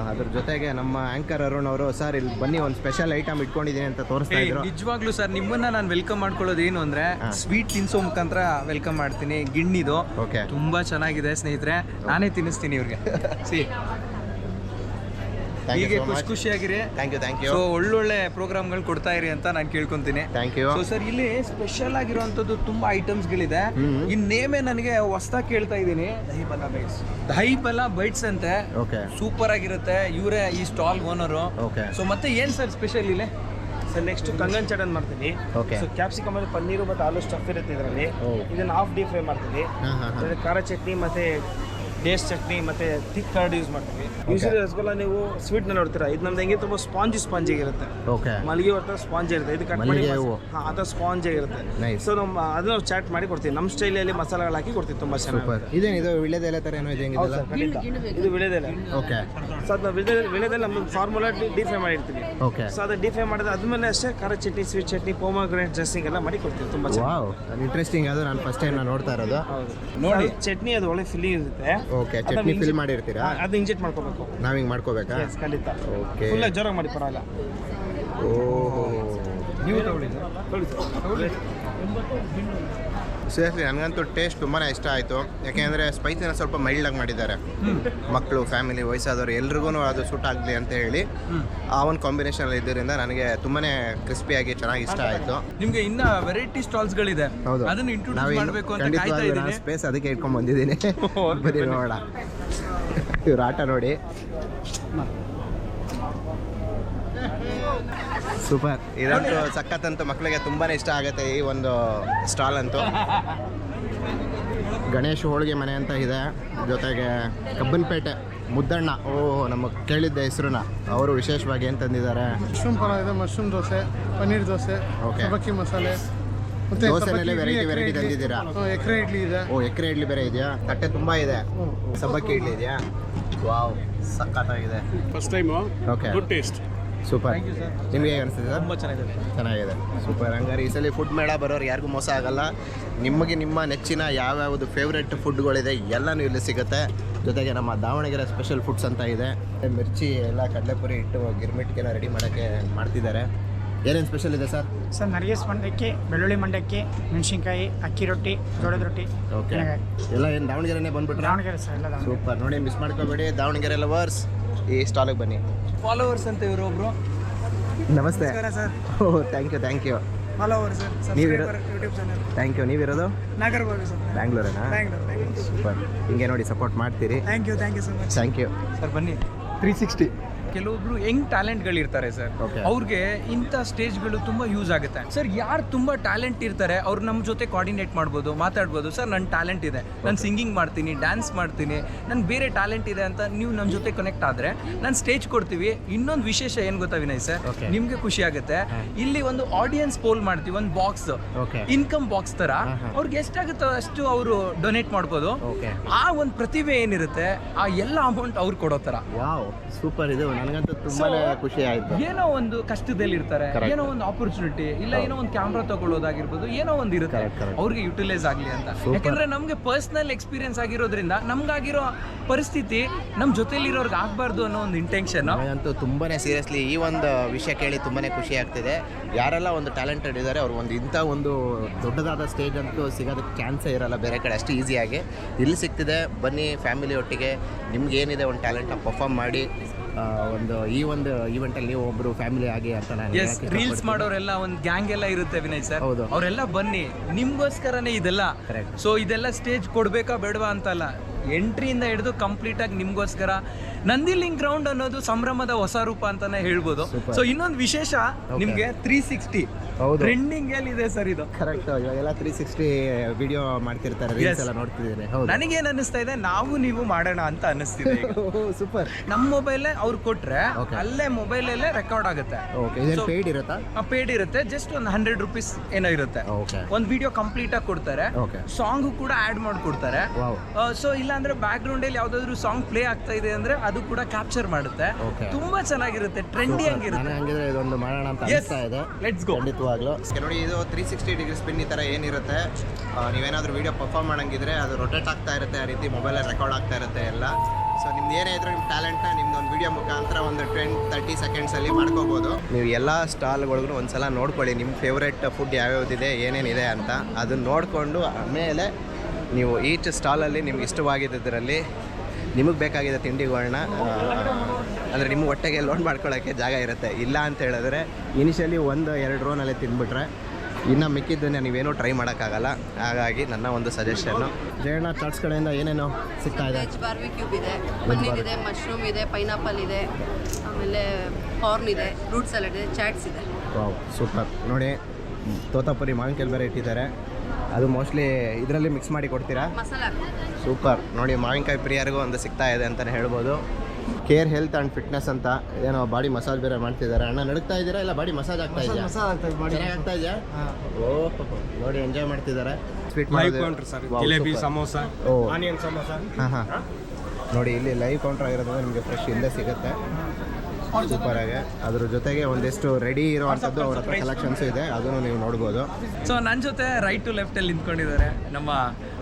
ಅದ್ರ ಜೊತೆಗೆ ನಮ್ಮ ಆ್ಯಂಕರ್ ಅರುಣ್ ಅವರು ಸರ್ ಇಲ್ಲಿ ಬನ್ನಿ ಒಂದು ಸ್ಪೆಷಲ್ ಐಟಮ್ ಇಟ್ಕೊಂಡಿದ್ದೀನಿ ಅಂತ ತೋರಿಸ್ತಾ ಇದ್ರು. ನಿಜವಾಗ್ಲೂ ಸರ್ ನಿಮ್ಮನ್ನ ನಾನು ವೆಲ್ಕಮ್ ಮಾಡ್ಕೊಳ್ಳೋದು ಏನು ಅಂದ್ರೆ ಸ್ವೀಟ್ ತಿನ್ಸೋ ಮುಖಾಂತರ ವೆಲ್ಕಮ್ ಮಾಡ್ತೀನಿ. ಗಿಣ್ಣಿದು ಓಕೆ, ತುಂಬಾ ಚೆನ್ನಾಗಿದೆ ಸ್ನೇಹಿತರೆ, ನಾನೇ ತಿನ್ನಿಸ್ತೀನಿ ಇವ್ರಿಗೆ. ಸಿ ಹೀಗೆ ಖುಷಿಯಾಗಿರಿ. Thank you. ಸೊ ಒಳ್ಳೊಳ್ಳೆ ಪ್ರೋಗ್ರಾಮ್ಗಳು ಕೊಡ್ತಾ ಇರಿ ಅಂತ ನಾನು ಕೇಳ್ಕೊಂತೀನಿ. Thank you. ಸೊ ಸರ್ ಇಲ್ಲಿ ಸ್ಪೆಷಲ್ ಆಗಿರುವಂತದ್ದು ತುಂಬಾ ಐಟಮ್ಸ್ಗಳಿದೆ. ಈ ನೇಮೇ ನನಗೆ ಹೊಸದಾಗಿ ಕೇಳ್ತಾ ಇದ್ದೀನಿ. ದಹಿ ಬಲ ಬೈಟ್ಸ್ ಅಂತೆ. ಓಕೆ, ಸೂಪರ್ ಆಗಿರುತ್ತೆ. ಇವರೇ ಈ ಸ್ಟಾಲ್ ಓನರು. ಓಕೆ. ಸೊ ಮತ್ತೆ ಏನ್ ಸರ್ ಸ್ಪೆಷಲ್ ಇಲ್ಲಿ? ಸರ್ ನೆಕ್ಸ್ಟ್ ಕಂಗನ್ ಚಟನ್ ಮಾಡ್ತೀನಿ. ಓಕೆ. ಸೊ ಕ್ಯಾಪ್ಸಿಕಮ್ ಅಲ್ಲಿ ಪನ್ನೀರು ಮತ್ತು ಆಲೂ ಸ್ಟಫ್ ಇರುತ್ತೆ ಇದರಲ್ಲಿ. ಇದನ್ನು ಹಾಫ್ ಡೀಪ್ ಫ್ರೈ ಮಾಡ್ತೀನಿ. ಖಾರ ಚಟ್ನಿ ಮತ್ತು ಟೇಸ್ಟ್ ಚಟ್ನಿ ಮತ್ತು ಥಿಕ್ ಕರ್ಡ್ ಯೂಸ್ ಮಾಡ್ತೀವಿ. ಯೂಶಲಿ ರಸಗುಲ್ಲ ನೀವು ಸ್ವೀಟ್ನ ನೋಡ್ತೀರಾ, ಇದು ನಮ್ದು ಹೆಂಗೆ ತುಂಬ ಸ್ಪಾಂಜಿ ಇರುತ್ತೆ. ಓಕೆ, ಮಲ್ಲಿಗೆ ಹೊರತ ಸ್ಪಾಂಜ್ ಇರುತ್ತೆ. ಇದು ಕಟ್ ಮಾಡಿ ಹಾಂ ಅದು ಸ್ಪಾಂಜ್ ಇರುತ್ತೆ. ನೈಸ್. ಸೊ ನಮ್ಮ ಅದನ್ನ ನಾವು ಚಾಟ್ ಮಾಡಿ ಕೊಡ್ತೀವಿ. ನಮ್ಮ ಸ್ಟೈಲಲ್ಲಿ ಮಸಾಲೆಗಳು ಹಾಕಿ ಕೊಡ್ತೀವಿ. ತುಂಬ ಚೆನ್ನಾಗಿ. ಇದೇನಿದು ವಿಳ್ಯದೆಲೆ ಥರ ಏನೋ ಇದೆ ಹೆಂಗಿದೆಲ್ಲ? ಇದು ವಿಳೆದೆಲೆ. ಓಕೆ. ಸೊ ಅದು ವಿಳೆದೆಲೆ ನಮ್ಮದು ಫಾರ್ಮುಲಾ ಡೀಪ್ ಫ್ರೈ ಮಾಡಿರ್ತೀವಿ. ಓಕೆ. ಸೊ ಅದು ಡೀಪ್ ಫ್ರೈ ಮಾಡಿದ್ರೆ ಅದ್ಮೇಲೆ ಅಷ್ಟೇ ಖಾರ ಚಟ್ನಿ, ಸ್ವೀಟ್ ಚಟ್ನಿ, ಪೋಮಗ್ರೆನೇಟ್ ಡ್ರೆಸ್ಸಿಂಗ್ ಎಲ್ಲ ಮಾಡಿ ಕೊಡ್ತೀವಿ. ತುಂಬ ಚೆನ್ನಾಗಿ. Wow, interesting. ಅದು ನಾನು ಫಸ್ಟ್ ಟೈಮ್ ನಾನು ನೋಡ್ತಾ ಇರೋದು. ಹೌದು ನೋಡಿ, ಚಟ್ನಿ ಅದು ಒಳ್ಳೆ ಫಿಲ್ಲಿಂಗ್ ಇರುತ್ತೆ. ಓಕೆ, ಚಟ್ನಿ ಫಿಲ್ ಮಾಡಿರ್ತೀರಾ? ಅದು ಇಂಜೆಕ್ಟ್ ಮಾಡ್ಕೋಬೇಕು. ನಾವು ಹಿಂಗೆ ಮಾಡ್ಕೋಬೇಕಾ? ಖಂಡಿತ. ಓಕೆ, ಫುಲ್ ಜೋರಾಗಿ ಮಾಡಿ ಪರವಾಗಿಲ್ಲ. ಓಹೋ, ನೀವು ತಗೊಳ್ಳಿ. ಸೀರಿಯಸ್ಲಿ ನನಗಂತೂ ಟೇಸ್ಟ್ ತುಂಬಾ ಇಷ್ಟ ಆಯಿತು. ಯಾಕೆಂದರೆ ಸ್ಪೈಸಿನ ಸ್ವಲ್ಪ ಮೈಲ್ಡಾಗಿ ಮಾಡಿದ್ದಾರೆ. ಮಕ್ಕಳು, ಫ್ಯಾಮಿಲಿ, ವಯಸ್ಸಾದವರು ಎಲ್ರಿಗೂ ಅದು ಸೂಟ್ ಆಗಲಿ ಅಂತ ಹೇಳಿ ಆ ಒಂದು ಕಾಂಬಿನೇಷನ್ ಇದ್ದರಿಂದ ನನಗೆ ತುಂಬಾ ಕ್ರಿಸ್ಪಿಯಾಗಿ ಚೆನ್ನಾಗಿ ಇಷ್ಟ ಆಯಿತು. ನಿಮಗೆ ಇನ್ನ ವೆರೈಟಿ ಸ್ಟಾಲ್ಸ್ಗಳಿದೆ, ಹೌದು, ಅದನ್ನು ಇಂಟ್ರೊಡ್ಯೂಸ್ ಮಾಡಬೇಕು ಅಂತ ಕಾಯ್ತಾ ಇದ್ದೀನಿ. ಸ್ಪೇಸ್ ಅದಕ್ಕೆ ಇಟ್ಕೊಂಡು ಬಂದಿದ್ದೀನಿ. ಬರೀ ನೋಡ ಇವ್ರ ಆಟ ನೋಡಿ. ಸೂಪರ್. ಇದಂತೂ ಸಖತ್ತಂತೂ ಮಕ್ಕಳಿಗೆ ತುಂಬಾ ಇಷ್ಟ ಆಗುತ್ತೆ ಈ ಒಂದು ಸ್ಟಾಲ್ ಅಂತೂ. ಗಣೇಶ್ ಹೋಳಿಗೆ ಮನೆ ಅಂತ ಇದೆ. ಜೊತೆಗೆ ಕಬ್ಬನ್ಪೇಟೆ ಮುದ್ದಣ್ಣ, ನಮಗೆ ಕೇಳಿದ್ದೆ ಹೆಸರನ್ನ, ಅವರು ವಿಶೇಷವಾಗಿ ಏನು ತಂದಿದ್ದಾರೆ? ಮಶ್ರೂಮ್ ಪಲಾವ್ ಇದೆ, ಮಶ್ರೂಮ್ ದೋಸೆ, ಪನ್ನೀರ್ ದೋಸೆ, ಓಕೆ, ಸಬ್ಬಕ್ಕಿ ಮಸಾಲೆ, ಮತ್ತೆ ದೋಸೆನಲ್ಲೇ ವೆರೈಟಿ ತಂದಿದ್ದೀರಾ? ಎಕ್ರೆ ಇಡ್ಲಿ ಇದೆ. ಎಕ್ರೆ ಇಡ್ಲಿ ಬೇರೆ ಇದೆಯಾ? ತಟ್ಟೆ ತುಂಬ ಇದೆ. ಸಬ್ಬಕ್ಕಿ ಇಡ್ಲಿ ಇದೆಯಾ? ವಾವ್, ಸಖತ್ತಾಗಿದೆ. First time. Okay, good taste. Super. ನಿಮಗೆ ಹೇಗೆ ಅನಿಸ್ತಿದೆ? ತುಂಬ ಚೆನ್ನಾಗಿದೆ. ಸೂಪರ್. ಹಂಗಾರೆ ಈ ಸಲ ಫುಡ್ ಮೇಳ ಬರೋರು ಯಾರಿಗೂ ಮೋಸ ಆಗಲ್ಲ. ನಿಮಗೆ ನಿಮ್ಮ ನೆಚ್ಚಿನ ಯಾವ್ಯಾವುದು ಫೇವ್ರೆಟ್ ಫುಡ್ಗಳಿದೆ ಎಲ್ಲನೂ ಇಲ್ಲಿ ಸಿಗುತ್ತೆ. ಜೊತೆಗೆ ನಮ್ಮ ದಾವಣಗೆರೆ ಸ್ಪೆಷಲ್ ಫುಡ್ಸ್ ಅಂತ ಇದೆ. ಮಿರ್ಚಿ ಎಲ್ಲ ಕಡಲೆಪುರಿ ಇಟ್ಟು ಗಿರ್ಮಿಟ್ಗೆಲ್ಲ ರೆಡಿ ಮಾಡೋಕ್ಕೆ ಮಾಡ್ತಿದ್ದಾರೆ. ಏನೇನು ಸ್ಪೆಷಲ್ ಇದೆ ಸರ್? ಸರ್ ನರಿಗೇಸ್ ಮಂಡಕ್ಕಿ, ಬೆಳ್ಳುಳ್ಳಿ ಮಂಡಕ್ಕಿ, ಮೆಣಸಿನ್ಕಾಯಿ, ಅಕ್ಕಿ ರೊಟ್ಟಿ, ಜೋಳದ ರೊಟ್ಟಿ. ಓಕೆ, ಎಲ್ಲ ಏನು ದಾವಣಗೆರೆನೇ ಬಂದ್ಬಿಟ್ರೆ? ದಾವಣಗೆರೆ ಸರ್, ಎಲ್ಲ ಸೂಪರ್. ನೋಡಿ, ಮಿಸ್ ಮಾಡ್ಕೋಬೇಡಿ. ದಾವಣಗೆರೆ ಲವರ್ಸ್ ಈ ಸ್ಟಾಲಿಗೆ ಬನ್ನಿ. ಫಾಲೋವರ್ಸ್ ಅಂತ ಇವರು ಒಬ್ರು. ನಮಸ್ತೆ sir. Oh, thank you. Followers ನೀವಿರೋ ಯೂಟ್ಯೂಬ್ ಚಾನಲ್. Thank you. ನೀವಿರೋದು ನಾಗರಬಾವಿ ಸರ್, ಬ್ಯಾಂಗ್ಳೂರೇನಾ? ಸೂಪರ್. ಹಿಂಗೆ ನೋಡಿ ಸಪೋರ್ಟ್ ಮಾಡ್ತೀರಿ. Thank you so much. Thank you sir ಬನ್ನಿ. 360 ಕೆಲವೊಬ್ರು ಯಂಗ್ ಟ್ಯಾಲೆಂಟ್ಗಳಿರ್ತಾರೆ ಸರ್, ಅವ್ರಿಗೆ ಇಂಥ ಸ್ಟೇಜ್ಗಳು ತುಂಬ ಯೂಸ್ ಆಗುತ್ತೆ ಸರ್. ಯಾರು ತುಂಬ ಟ್ಯಾಲೆಂಟ್ ಇರ್ತಾರೆ ಅವ್ರು ನಮ್ಮ ಜೊತೆ ಕೋಆರ್ಡಿನೇಟ್ ಮಾಡ್ಬೋದು, ಮಾತಾಡ್ಬೋದು. ಸರ್ ನನ್ನ ಟ್ಯಾಲೆಂಟ್ ಇದೆ, ನಾನು ಸಿಂಗಿಂಗ್ ಮಾಡ್ತೀನಿ, ಡ್ಯಾನ್ಸ್ ಮಾಡ್ತೀನಿ, ನನ್ಗೆ ಬೇರೆ ಟ್ಯಾಲೆಂಟ್ ಇದೆ ಅಂತ ನೀವು ನಮ್ಮ ಜೊತೆ ಕನೆಕ್ಟ್ ಆದರೆ ನಾನು ಸ್ಟೇಜ್ ಕೊಡ್ತೀವಿ. ಇನ್ನೊಂದು ವಿಶೇಷ ಏನು ಗೊತ್ತಾ ವಿನಯ್ ಸರ್, ನಿಮಗೆ ಖುಷಿ ಆಗುತ್ತೆ, ಇಲ್ಲಿ ಒಂದು ಆಡಿಯನ್ಸ್ ಪೋಲ್ ಮಾಡ್ತೀವಿ, ಒಂದು ಬಾಕ್ಸ್, ಇನ್ಕಮ್ ಬಾಕ್ಸ್ ಥರ. ಅವ್ರಿಗೆ ಎಷ್ಟಾಗುತ್ತೋ ಅಷ್ಟು ಅವರು ಡೊನೇಟ್ ಮಾಡ್ಬೋದು. ಆ ಒಂದು ಪ್ರತಿಭೆ ಏನಿರುತ್ತೆ ಆ ಎಲ್ಲ ಅಮೌಂಟ್ ಅವ್ರು ಕೊಡೋ ಥರ. Wow, super. ಇದು ನನಗಂತೂ ತುಂಬಾನೇ ಖುಷಿ ಆಯ್ತು. ಏನೋ ಒಂದು ಕಷ್ಟದಲ್ಲಿ ಇರ್ತಾರೆ, ಏನೋ ಒಂದು ಆಪರ್ಚುನಿಟಿ ಇಲ್ಲ, ಏನೋ ಒಂದು ಕ್ಯಾಮ್ರಾ ತಗೊಳ್ಳೋದಾಗಿರ್ಬೋದು, ಏನೋ ಒಂದು ಇರುತ್ತೆ, ಅವ್ರಿಗೆ ಯುಟಿಲೈಸ್ ಆಗಲಿ ಅಂತ. ಯಾಕಂದ್ರೆ ನಮ್ಗೆ ಪರ್ಸನಲ್ ಎಕ್ಸ್ಪೀರಿಯನ್ಸ್ ಆಗಿರೋದ್ರಿಂದ ನಮ್ಗಾಗಿರೋ ಪರಿಸ್ಥಿತಿ ನಮ್ಮ ಜೊತೆಲಿರೋರ್ಗೆ ಆಗಬಾರ್ದು ಅನ್ನೋ ಒಂದು ಇಂಟೆನ್ಷನ್. ನನಗಂತೂ ತುಂಬಾನೇ ಸೀರಿಯಸ್ಲಿ ಈ ಒಂದು ವಿಷಯ ಕೇಳಿ ತುಂಬಾನೇ ಖುಷಿ ಆಗ್ತಿದೆ. ಯಾರೆಲ್ಲ ಒಂದು ಟ್ಯಾಲೆಂಟೆಡ್ ಇದ್ದಾರೆ ಅವ್ರು ಇಂಥ ಒಂದು ದೊಡ್ಡದಾದ ಸ್ಟೇಜ್ ಅಂತೂ ಸಿಗೋದಕ್ಕೆ ಚಾನ್ಸೇ ಇರಲ್ಲ ಬೇರೆ ಕಡೆ ಅಷ್ಟು ಈಸಿಯಾಗಿ. ಇಲ್ಲಿ ಸಿಗ್ತಿದೆ. ಬನ್ನಿ ಫ್ಯಾಮಿಲಿ ಒಟ್ಟಿಗೆ, ನಿಮ್ಗೆ ಏನಿದೆ ಒಂದು ಟ್ಯಾಲೆಂಟ್ನ ಪರ್ಫಾರ್ಮ್ ಮಾಡಿ ಈ ಒಂದು ಈವೆಂಟಲ್ಲಿ ನೀವು ಒಬ್ಬರು ಫ್ಯಾಮಿಲಿ ಆಗಿ ಅಂತ ನಾನು ರೀಲ್ಸ್ ಮಾಡೋರೆಲ್ಲ ಒಂದು ಗ್ಯಾಂಗ್ ಎಲ್ಲ ಇರುತ್ತೆ ವಿನಯ್ ಸರ್, ಅವರೆಲ್ಲ ಬನ್ನಿ, ನಿಮ್ಗೋಸ್ಕರನೇ ಇದೆಲ್ಲ. ಸೊ ಇದೆಲ್ಲ ಸ್ಟೇಜ್ ಕೊಡ್ಬೇಕಾ ಬೇಡವಾ ಅಂತಲ್ಲ, ಎಂಟ್ರಿಯಿಂದ ಹಿಡಿದು ಕಂಪ್ಲೀಟಾಗಿ ನಿಮಗೋಸ್ಕರ ನಂದಿಲಿಂಗ್ ಗ್ರೌಂಡ್ ಅನ್ನೋದು ಸಂಭ್ರಮದ ಹೊಸ ರೂಪ ಅಂತಾನೆ ಹೇಳ್ಬೋದು. ಸೊ ಇನ್ನೊಂದು ವಿಶೇಷ ನಿಮಗೆ 360 ಟ್ರೆಂಡಿಂಗ್ ಇದೆ ಸರ್ ಇದು. ಕರೆಕ್ಟ್, ಇವಾಗೆಲ್ಲ 360 ವಿಡಿಯೋ ಮಾಡ್ತಿರ್ತಾರೆ, ರೀಲ್ಸ್ ಎಲ್ಲ ನೋಡ್ತಿದ್ದೀನಿ. ನನಗೇನು ಅನ್ನಿಸ್ತಾ ಇದೆ, ನಾವು ನೀವು ಮಾಡೋಣ ಅಂತ ಅನ್ನಿಸ್ತಿದೆ. ಸೂಪರ್. ನಮ್ಮ ಮೊಬೈಲೇ ಅವ್ರು ಕೊಟ್ರೆ ಅಲ್ಲೇ ಮೊಬೈಲಲ್ಲೇ ರೆಕಾರ್ಡ್ ಆಗುತ್ತೆ. ಪೇಯ್ಡ್ ಇರುತ್ತಾ? ಪೇಯ್ಡ್ ಇರುತ್ತೆ, ಜಸ್ಟ್ ಒಂದು 100 ರೂಪೀಸ್ ಏನೋ ಇರುತ್ತೆ. ಒಂದು ವಿಡಿಯೋ ಕಂಪ್ಲೀಟ್ ಆಗಿ ಕೊಡ್ತಾರೆ, ಸಾಂಗು ಕೂಡ ಆಡ್ ಮಾಡ್ಕೊಡ್ತಾರೆ. ಸೊ ಇಲ್ಲ ಅಂದ್ರೆ ಬ್ಯಾಕ್ ಗ್ರೌಂಡ್ ಅಲ್ಲಿ ಯಾವ್ದಾದ್ರು ಸಾಂಗ್ ಪ್ಲೇ ಆಗ್ತಾ ಇದೆ ಅಂದ್ರೆ ಅದು ಕೂಡ ಕ್ಯಾಪ್ಚರ್ ಮಾಡುತ್ತೆ. ತುಂಬಾ ಚೆನ್ನಾಗಿರುತ್ತೆ, ಟ್ರೆಂಡಿ ಆಗಿರುತ್ತೆ. ಹಂಗಿದ್ರೆ ಇದೊಂದು ಮಾಡೋಣ ಅಂತ ಅನಿಸ್ತಾ ಇದೆ. Let's go. ಖಂಡಿತವಾಗ್ಲೂ ನೋಡಿ, ಇದು 360 ಡಿಗ್ರಿ ಸ್ಪಿನ್ ಈ ಥರ ಏನಿರುತ್ತೆ, ನೀವೇನಾದರೂ ವೀಡಿಯೋ ಪರ್ಫಾರ್ಮ್ ಮಾಡೋಂಗಿದ್ರೆ ಅದು ರೊಟೇಟ್ ಆಗ್ತಾ ಇರುತ್ತೆ, ಆ ರೀತಿ ಮೊಬೈಲಲ್ಲಿ ರೆಕಾರ್ಡ್ ಆಗ್ತಾ ಇರುತ್ತೆ ಎಲ್ಲ. ಸೊ ನಿಮ್ದು ಏನೇ ಇದ್ರೂ ನಿಮ್ಮ ಟ್ಯಾಲೆಂಟ್ನ ನಿಮ್ದೊಂದು ವೀಡಿಯೋ ಮುಖಾಂತರ ಒಂದು 20-30 ಸೆಕೆಂಡ್ಸಲ್ಲಿ ಮಾಡ್ಕೋಬೋದು. ನೀವು ಎಲ್ಲ ಸ್ಟಾಲ್ಗಳಿಗೂ ಒಂದ್ಸಲ ನೋಡ್ಕೊಳ್ಳಿ, ನಿಮ್ಮ ಫೇವ್ರೆಟ್ ಫುಡ್ ಯಾವ್ಯಾವ್ದಿದೆ, ಏನೇನಿದೆ ಅಂತ. ಅದನ್ನು ನೋಡಿಕೊಂಡು ಆಮೇಲೆ ನೀವು ಈಚ್ ಸ್ಟಾಲಲ್ಲಿ ನಿಮ್ಗೆ ಇಷ್ಟವಾಗಿದ್ದರಲ್ಲಿ ನಿಮಗೆ ಬೇಕಾಗಿದ್ದ ತಿಂಡಿಗಳನ್ನ ಅಂದರೆ ನಿಮ್ಮ ಹೊಟ್ಟೆಗೆ ಲೋಡ್ ಮಾಡ್ಕೊಳ್ಳೋಕ್ಕೆ ಜಾಗ ಇರುತ್ತೆ. ಇಲ್ಲ ಅಂತ ಹೇಳಿದ್ರೆ ಇನಿಷಿಯಲಿ 1-2 ರೋನಲ್ಲಿ ತಿಂದ್ಬಿಟ್ರೆ ಇನ್ನು ಮಿಕ್ಕಿದ್ದನ್ನು ನೀವೇನೂ ಟ್ರೈ ಮಾಡೋಕ್ಕಾಗಲ್ಲ. ಹಾಗಾಗಿ ನನ್ನ ಒಂದು ಸಜೆಷನ್ನು. ಜಯಣ್ಣ ಚಾಟ್ಸ್ ಕಡೆಯಿಂದ ಏನೇನೋ ಸಿಗ್ತಾ ಇದೆ? ವೆಜ್ ಬಾರ್ಬಿಕ್ಯೂಬ್ ಇದೆ, ಪನ್ನೀರ್ ಇದೆ, ಮಶ್ರೂಮ್ ಇದೆ, ಪೈನಾಪಲ್ ಇದೆ, ಆಮೇಲೆ ಕಾರ್ನ್ ಇದೆ, ಫ್ರೂಟ್ ಸಲಾಡ್ ಇದೆ, ಚಾಟ್ಸ್ ಇದೆ. Wow, super. ನೋಡಿ ತೋತಾಪುರಿ ಮಾವಿನಕಾಯಿ ಬೇರೆ ಇಟ್ಟಿದ್ದಾರೆ, ಅದು ಮೋಸ್ಟ್ಲಿ ಇದರಲ್ಲಿ ಮಿಕ್ಸ್ ಮಾಡಿ ಕೊಡ್ತೀರಾ? ಮಸಾಲ. ಸೂಪರ್. ನೋಡಿ ಮಾವಿನಕಾಯಿ ಪ್ರಿಯರಿಗೂ ಒಂದು ಸಿಗ್ತಾ ಇದೆ ಅಂತಲೇ ಹೇಳ್ಬೋದು. ಕೇರ್ ಹೆಲ್ತ್ ಆ್ಯಂಡ್ ಫಿಟ್ನೆಸ್ ಅಂತ ಏನೋ ಬಾಡಿ ಮಸಾಜ್ ಬೇರೆ ಮಾಡ್ತಿದ್ದಾರೆ. ಅಣ್ಣ ನಡುಗ್ತಾ ಇದ್ದೀರಾ ಇಲ್ಲ ಬಾಡಿ ಮಸಾಜ್ ಆಗ್ತಾ ಇದೆಯಾ? ಚೆನ್ನಾಗಿ ಆಗ್ತಾ ಇದೆಯಾ? ಓಹ್ ನೋಡಿ, ಎಂಜಾಯ್ ಮಾಡ್ತಿದ್ದಾರೆ. Sweet jalebi, samosa, onion samosa. ಹಾಂ ನೋಡಿ, ಇಲ್ಲಿ ಲೈವ್ ಕೌಂಟರ್ ಆಗಿರೋದ್ರಿಂದ ನಿಮಗೆ ಫ್ರೆಶ್ ಇಲ್ಲೇ ಸಿಗುತ್ತೆ. ಸೂಪರಾಗಿ ಅದ್ರ ಜೊತೆಗೆ ಒಂದಿಷ್ಟು ರೆಡಿ ಇರೋವಂಥದ್ದು ಅವ್ರ ಹತ್ರ ಕಲೆಕ್ಷನ್ಸ್ ಇದೆ, ಅದನ್ನು ನೀವು ನೋಡ್ಬೋದು. ಸೊ ನನ್ನ ಜೊತೆ ರೈಟ್ ಟು ಲೆಫ್ಟ್ ಅಲ್ಲಿ ನಿಂತ್ಕೊಂಡಿದ್ದಾರೆ ನಮ್ಮ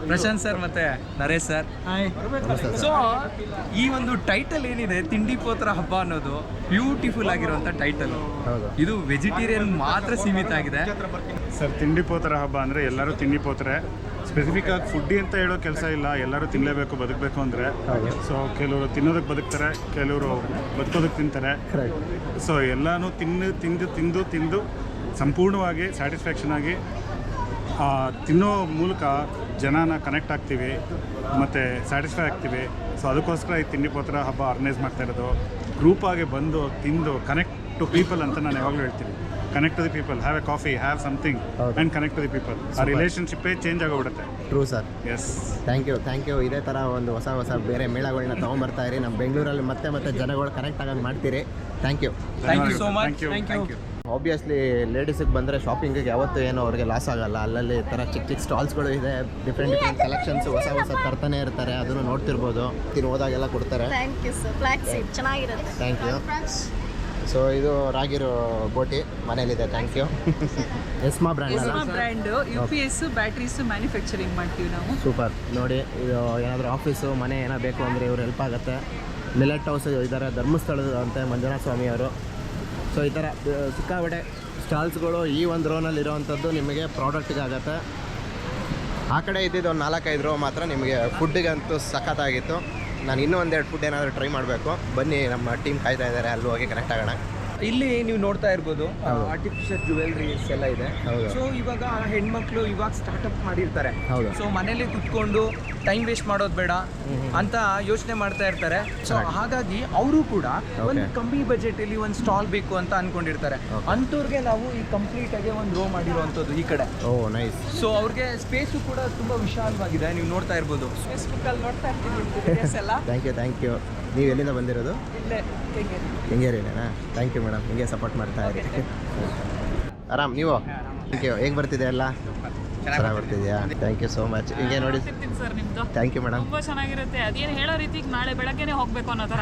ಪ್ರಶಾಂತ್ ಸರ್ ಮತ್ತೆ ನರೇಶ್ ಸರ್. ಸೊ ಈ ಒಂದು ಟೈಟಲ್ ಏನಿದೆ, ತಿಂಡಿ ಪೋತ್ರ ಹಬ್ಬ ಅನ್ನೋದು ಬ್ಯೂಟಿಫುಲ್ ಆಗಿರುವಂಥ ಟೈಟಲ್. ಇದು ವೆಜಿಟೇರಿಯನ್ ಮಾತ್ರ ಸೀಮಿತ ಆಗಿದೆ ಸರ್. ತಿಂಡಿ ಪೋತರ ಹಬ್ಬ ಅಂದರೆ ಎಲ್ಲರೂ ತಿಂಡಿ ಪೋತ್ರೆ, ಸ್ಪೆಸಿಫಿಕ್ ಆಗಿ ಫುಡ್ಡಿ ಅಂತ ಹೇಳೋ ಕೆಲಸ ಇಲ್ಲ. ಎಲ್ಲರೂ ತಿನ್ನಲೇಬೇಕು ಬದುಕಬೇಕು ಅಂದರೆ. ಸೊ ಕೆಲವರು ತಿನ್ನೋದಕ್ಕೆ ಬದುಕ್ತಾರೆ, ಕೆಲವರು ಬದುಕೋದಕ್ಕೆ ತಿಂತಾರೆ. ಸೊ ಎಲ್ಲನೂ ತಿಂದು ಸಂಪೂರ್ಣವಾಗಿ ಸ್ಯಾಟಿಸ್ಫ್ಯಾಕ್ಷನ್ ಆಗಿ ತಿನ್ನೋ ಮೂಲಕ ಜನನ ಕನೆಕ್ಟ್ ಆಗ್ತೀವಿ ಮತ್ತು ಸ್ಯಾಟಿಸ್ಫೈ ಆಗ್ತೀವಿ. ಸೊ ಅದಕ್ಕೋಸ್ಕರ ಈ ತಿಂಡಿ ಪೋತ್ರ ಹಬ್ಬ ಆರ್ಗನೈಸ್ ಮಾಡ್ತಾ ಇರೋದು. ಗ್ರೂಪಾಗಿ ಬಂದು ತಿಂದು ಕನೆಕ್ಟ್ ಟು ಪೀಪಲ್ ಅಂತ ನಾನು ಯಾವಾಗಲೂ ಹೇಳ್ತೀನಿ. Connect to the people, have a coffee, have something and connect to the people. ಆ ರಿಲೇಷನ್ಶಿಪ್ಪೇ ಚೇಂಜ್ ಆಗೋಗ್ಬಿಡುತ್ತೆ. True sir. Yes, thank you. ಇದೇ ಥರ ಒಂದು ಹೊಸ ಬೇರೆ ಮೇಳಗಳನ್ನ ತೊಗೊಂಬರ್ತಾ ಇರಿ. ನಮ್ಮ ಬೆಂಗಳೂರಲ್ಲಿ ಮತ್ತೆ ಜನಗಳು ಕನೆಕ್ಟ್ ಆಗಂಗೆ ಮಾಡ್ತೀರಿ. Thank you so much. Thank you. Obviously ಲೇಡೀಸಿಗೆ ಬಂದರೆ ಶಾಪಿಂಗಿಗೆ ಯಾವತ್ತೂ ಏನೋ ಅವ್ರಿಗೆ ಲಾಸ್ ಆಗಲ್ಲ. ಅಲ್ಲಲ್ಲಿ ಥರ ಚಿಕ್ಕ ಸ್ಟಾಲ್ಸ್ಗಳು ಇದೆ, ಡಿಫ್ರೆಂಟ್ ಕಲೆಕ್ಷನ್ಸ್ ಹೊಸ ತರ್ತಾನೆ ಇರ್ತಾರೆ, ಅದನ್ನು ನೋಡ್ತಿರ್ಬೋದು. ಹೋದಾಗೆಲ್ಲ ಕೊಡ್ತಾರೆ. Thank you sir. Flax seed ಚೆನ್ನಾಗಿರುತ್ತೆ. Thank you. ಸೊ ಇದು ರಾಗಿರೋ ಬೋಟಿ ಮನೇಲಿದೆ. Thank you. Esma brand UPS batteries manufacturing ಮಾಡ್ತೀವಿ ನಾವು. ಸೂಪರ್. ನೋಡಿ, ಇದು ಏನಾದರೂ ಆಫೀಸು ಮನೆ ಏನೋ ಬೇಕು ಅಂದರೆ ಇವ್ರು ಹೆಲ್ಪ್ ಆಗುತ್ತೆ. ಮಿಲೆಟ್ ಹೌಸ್ ಇದ್ದಾರೆ ಧರ್ಮಸ್ಥಳದ ಅಂತ ಮಂಜುನಾಥ ಸ್ವಾಮಿ ಅವರು. ಸೊ ಈ ಥರ ಸಿಕ್ಕಾಪಟ್ಟೆ ಸ್ಟಾಲ್ಸ್ಗಳು ಈ ಒಂದು ರೋನಲ್ಲಿ ಇರೋವಂಥದ್ದು ನಿಮಗೆ ಪ್ರಾಡಕ್ಟ್ಗೆ ಆಗುತ್ತೆ. ಆ ಕಡೆ ಇದ್ದಿದ್ದು ಒಂದು 4-5 ರೋ ಮಾತ್ರ ನಿಮಗೆ ಫುಡ್ಡಿಗಂತೂ ಸಖತ್ತಾಗಿತ್ತು. ನಾನು ಇನ್ನೂ 1-2 ಫುಡ್ ಏನಾದರೂ ಟ್ರೈ ಮಾಡಬೇಕು. ಬನ್ನಿ, ನಮ್ಮ ಟೀಮ್ ಕಾಯ್ತಾ ಇದ್ದಾರೆ, ಅಲ್ಲಿ ಹೋಗಿ ಕನೆಕ್ಟ್ ಆಗೋಣ. ಇಲ್ಲಿ ನೀವು ನೋಡ್ತಾ ಇರ್ಬೋದು ಆರ್ಟಿಫಿಷಿಯಲ್ ಜ್ಯುವೆಲ್ರೀಸ್ ಎಲ್ಲ ಇದೆ. ಸೊ ಇವಾಗ ಹೆಣ್ಮಕ್ಳು ಇವಾಗ ಸ್ಟಾರ್ಟ್ಅಪ್ ಮಾಡಿರ್ತಾರೆ. ಸೊ ಮನೇಲಿ ಕುತ್ಕೊಂಡು ಟೈಮ್ ವೇಸ್ಟ್ ಮಾಡೋದು ಬೇಡ ಅಂತ ಯೋಚನೆ ಮಾಡ್ತಾ ಇರ್ತಾರೆ. ಸೊ ಹಾಗಾಗಿ ಅವರು ಕೂಡ ಒಂದು ಕಮ್ಮಿ ಬಜೆಟ್ ಅಲ್ಲಿ ಒಂದು ಸ್ಟಾಲ್ ಬೇಕು ಅಂತ ಅನ್ಕೊಂಡಿರ್ತಾರೆ. ಅಂಥವ್ರಿಗೆ ನಾವು ಈ ಕಂಪ್ಲೀಟ್ ಆಗಿ ಒಂದು ರೋ ಮಾಡಿರುವಂಥದ್ದು ಈ ಕಡೆ. ನೈಸ್. ಸೊ ಅವ್ರಿಗೆ ಸ್ಪೇಸು ಕೂಡ ತುಂಬಾ ವಿಶಾಲವಾಗಿದೆ, ನೀವು ನೋಡ್ತಾ ಇರ್ಬೋದು. ಫೇಸ್ಬುಕ್ಕಲ್ಲಿ ನೋಡ್ತಾ ಇರ್ತೀವಿ ಎಲ್ಲ. Thank you. ನೀವು ಎಲ್ಲಿಂದ ಬಂದಿರೋದು? ಇಲ್ಲೇ ಕೆಂಗೇರಿನೇನಾ? ಥ್ಯಾಂಕ್ ಯು ಮೇಡಮ್, ಹಿಂಗೆ ಸಪೋರ್ಟ್ ಮಾಡ್ತಾ ಇರಿ. ಆರಾಮ್ ನೀವು? Thank you. ಹೇಗೆ ಬರ್ತಿದೆ ಎಲ್ಲ? ಚೆನ್ನಾಗಿ ಬರ್ತಿದೆಯಾ? Thank you so much. ಹಿಂಗೆ ನೋಡಿ ಸರ್ ನಿಮ್ದು. Thank you madam. ತುಂಬಾ ಚೆನ್ನಾಗಿರುತ್ತೆ. ಅದೇನು ಹೇಳೋ ರೀತಿಗೆ ನಾಳೆ ಬೆಳಗ್ಗೆನೇ ಹೋಗ್ಬೇಕು ಅನ್ನೋ ಥರ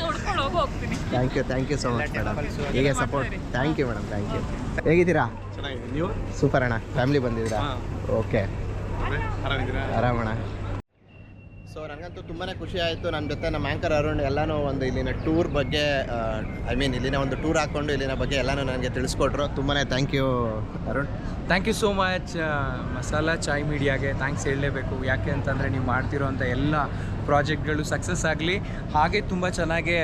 ನೋಡ್ಕೊಂಡು ಹೋಗ್ತೀನಿ. Thank you so much madam. ಹೀಗೆ support. Thank you madam. Thank you. ಹೇಗಿದ್ದೀರಾ? ನೀವು? ಸೂಪರ್ ಅಣ್ಣ. ಫ್ಯಾಮಿಲಿ ಬಂದಿದ್ದೀರಾ? ಓಕೆ, ಆರಾಮಣ್ಣ. ಸೊ ನನಗಂತೂ ತುಂಬಾ ಖುಷಿ ಆಯಿತು. ನನ್ನ ಜೊತೆ ನಮ್ಮ ಆ್ಯಂಕರ್ ಅರುಣ್ ಎಲ್ಲನೂ ಒಂದು ಇಲ್ಲಿನ ಟೂರ್ ಬಗ್ಗೆ ಇಲ್ಲಿನ ಒಂದು ಟೂರ್ ಹಾಕ್ಕೊಂಡು ಇಲ್ಲಿನ ಬಗ್ಗೆ ಎಲ್ಲನೂ ನನಗೆ ತಿಳಿಸ್ಕೊಟ್ರು. ತುಂಬಾ thank you Arun. Thank you so much. Masala Chai ಮೀಡಿಯಾಗೆ ಥ್ಯಾಂಕ್ಸ್ ಹೇಳಲೇಬೇಕು. ಯಾಕೆ ಅಂತಂದರೆ ನೀವು ಮಾಡ್ತಿರೋಂಥ ಎಲ್ಲ ಪ್ರಾಜೆಕ್ಟ್ಗಳು ಸಕ್ಸಸ್ ಆಗಲಿ, ಹಾಗೆ ತುಂಬ ಚೆನ್ನಾಗಿ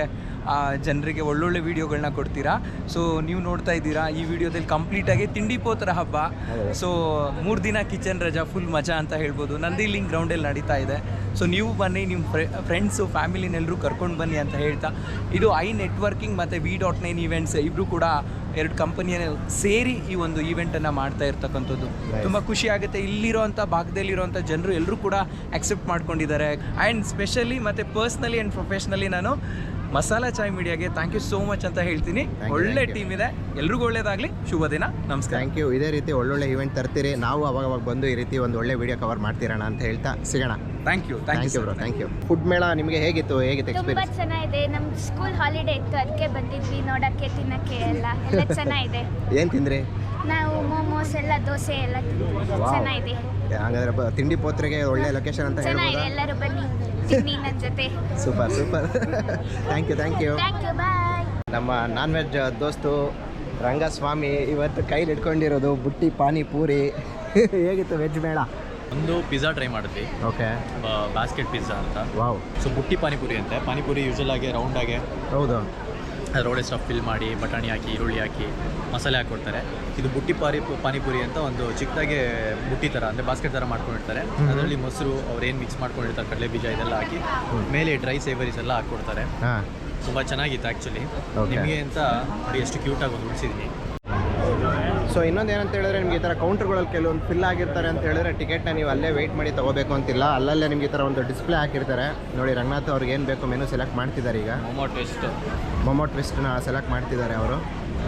ಜನರಿಗೆ ಒಳ್ಳೊಳ್ಳೆ ವೀಡಿಯೋಗಳನ್ನ ಕೊಡ್ತೀರಾ. ಸೊ ನೀವು ನೋಡ್ತಾ ಇದ್ದೀರಾ ಈ ವಿಡಿಯೋದಲ್ಲಿ ಕಂಪ್ಲೀಟಾಗಿ ತಿಂಡಿ ಪೋತರ ಹಬ್ಬ. ಸೊ 3 ದಿನ ಕಿಚನ್ ರಜಾ, ಫುಲ್ ಮಜಾ ಅಂತ ಹೇಳ್ಬೋದು. ನಂದಿಲಿಂಗ್ ಗ್ರೌಂಡಲ್ಲಿ ನಡೀತಾ ಇದೆ. ಸೊ ನೀವು ಬನ್ನಿ, ನಿಮ್ಮ ಫ್ರೆಂಡ್ಸು ಫ್ಯಾಮಿಲಿನೆಲ್ಲರೂ ಕರ್ಕೊಂಡು ಬನ್ನಿ ಅಂತ ಹೇಳ್ತಾ, ಇದು ಐ ನೆಟ್ವರ್ಕಿಂಗ್ ಮತ್ತು V.9 ಈವೆಂಟ್ಸ್ ಇಬ್ಬರು ಕೂಡ 2 ಕಂಪನಿಯನ್ನು ಸೇರಿ ಈ ಒಂದು ಈವೆಂಟನ್ನು ಮಾಡ್ತಾ ಇರ್ತಕ್ಕಂಥದ್ದು. ತುಂಬ ಖುಷಿ ಆಗುತ್ತೆ. ಇಲ್ಲಿರೋಂಥ ಭಾಗದಲ್ಲಿರೋಂಥ ಜನರು ಎಲ್ಲರೂ ಕೂಡ ಅಕ್ಸೆಪ್ಟ್ ಮಾಡ್ಕೊಂಡಿದ್ದಾರೆ. ಆ್ಯಂಡ್ ಸ್ಪೆಷಲಿ ಮತ್ತು ಪರ್ಸ್ನಲಿ ಆ್ಯಂಡ್ ಪ್ರೊಫೆಷ್ನಲಿ ನಾನು masala Chai ಮೀಡಿಯಾಗೆ thank you so much ಅಂತ ಹೇಳ್ತೀನಿ. ಒಳ್ಳೆ ಟೀಮ್ ಇದೆ, ಎಲ್ರಿಗೂ ಒಳ್ಳೇದಾಗಲಿ. ಶುಭ ದಿನ, ನಮಸ್ಕಾರ. Thank you. ಇದೇ ರೀತಿ ಒಳ್ಳೊಳ್ಳೆ ಈವೆಂಟ್ ತರ್ತೀರಿ, ನಾವು ಅವಾಗ ಬಂದು ಈ ರೀತಿ ಒಂದು ಒಳ್ಳೆ ವಿಡಿಯೋ ಕವರ್ ಮಾಡ್ತೀರಣ ಅಂತ ಹೇಳ್ತಾ ಸಿಗೋಣ. Thank you bro, thank you. Food ಮೇಳ ನಿಮಗೆ ಹೇಗಿತ್ತು ತುಂಬಾ ಎಕ್ಸ್ಪೀರಿಯನ್ಸ್? ಚೆನ್ನಾಗಿದೆ. ನಮ್ಮ ಸ್ಕೂಲ್ ಹಾಲಿಡೇ ಇತ್ತು, ಅದಕ್ಕೆ ಬಂದಿದ್ವಿ ನೋಡಕ್ಕೆ, ತಿನ್ನಕ್ಕೆ ಎಲ್ಲ ಚೆನ್ನಾಗಿದೆ. ಏನು ತಿಂದ್ರಿ? ನಾವು ಮೋಮೋಸ್ ಎಲ್ಲ, ದೋಸೆ ಎಲ್ಲ ಚೆನ್ನಾಗಿದೆ. ಹಾಗಾದ್ರೆ ತಿಂಡಿ ಪೋತ್ರೆಗೆ ಒಳ್ಳೆ ಲೊಕೇಶನ್ ಅಂತ ಚೆನ್ನಾಗಿದೆ, ಹೇಳ್ಬೋದು. ಎಲ್ಲರೂ ಬನ್ನಿ ತಿನ್ನಿ ನನ್ನ ಜೊತೆ. Super thank you. Thank you, bye. ನಮ್ಮ ನಾನ್ ವೆಜ್ ದೋಸ್ತು ರಂಗಸ್ವಾಮಿ ಇವತ್ತು ಕೈಲಿ ಇಟ್ಕೊಂಡಿರೋದು ಬುಟ್ಟಿ ಪಾನಿಪೂರಿ. ಹೇಗಿತ್ತು ವೆಜ್ ಮೇಳ? ಒಂದು ಪಿಜ್ಜಾ ಟ್ರೈ ಮಾಡಿದ್ವಿ. ಓಕೆ. ಬಾಸ್ಕೆಟ್ ಪಿಜ್ಜಾ ಅಂತ. ವಾವ್. ಸೊ ಬುಟ್ಟಿ ಪಾನಿಪುರಿ ಅಂತೆ. ಪಾನಿಪುರಿ ಯೂಶಲ್ ಆಗಿ ರೌಂಡಾಗೆ, ಹೌದು, ಅದರೊಳಗೆ ಸ್ಟಫ್ ಫಿಲ್ ಮಾಡಿ ಬಟಾಣಿ ಹಾಕಿ, ಈರುಳ್ಳಿ ಹಾಕಿ, ಮಸಾಲೆ ಹಾಕ್ಕೊಡ್ತಾರೆ. ಇದು ಬುಟ್ಟಿ ಪಾನಿಪುರಿ ಅಂತ ಒಂದು ಚಿಕ್ಕದಾಗೆ ಬುಟ್ಟಿ ಥರ, ಅಂದರೆ ಬಾಸ್ಕೆಟ್ ಥರ ಮಾಡ್ಕೊಂಡಿರ್ತಾರೆ. ಅದರಲ್ಲಿ ಮೊಸರು ಅವ್ರು ಏನು ಮಿಕ್ಸ್ ಮಾಡ್ಕೊಂಡಿರ್ತಾರೆ, ಕಡಲೆ ಬೀಜ ಇದೆಲ್ಲ ಹಾಕಿ, ಮೇಲೆ ಡ್ರೈ ಸೇವರೀಸ್ ಎಲ್ಲ ಹಾಕ್ಕೊಡ್ತಾರೆ. ತುಂಬ ಚೆನ್ನಾಗಿತ್ತು ಆ್ಯಕ್ಚುಲಿ. ನಿಮಗೆ ಅಂತ ನೋಡಿ ಎಷ್ಟು ಕ್ಯೂಟಾಗಿ ಒಂದು ಉಳಿಸಿದ್ದೀನಿ. ಸೊ ಇನ್ನೊಂದು ಏನಂತ ಹೇಳಿದ್ರೆ, ನಿಮ್ಗೆ ಈ ಥರ ಕೌಂಟರ್ಗಳಲ್ಲಿ ಕೆಲವೊಂದು ಫಿಲ್ ಆಗಿರ್ತಾರೆ ಅಂತ ಹೇಳಿದ್ರೆ ಟಿಕೆಟ್ನ ನೀವು ಅಲ್ಲೇ ವೆಯ್ಟ್ ಮಾಡಿ ತೊಗೋಬೇಕು ಅಂತಿಲ್ಲ. ಅಲ್ಲಲ್ಲೇ ನಿಮ್ಗೆ ಈ ಥರ ಒಂದು ಡಿಸ್ಪ್ಲೇ ಹಾಕಿರ್ತಾರೆ ನೋಡಿ. ರಂಗನಾಥ್ ಅವ್ರಿಗೆ ಏನು ಬೇಕು ಮೆನು ಸೆಲೆಕ್ಟ್ ಮಾಡ್ತಿದ್ದಾರೆ. ಈಗ ಮೊಮೋ ಟ್ವಿಸ್ಟ್ನ ಸೆಲೆಕ್ಟ್ ಮಾಡ್ತಿದ್ದಾರೆ ಅವರು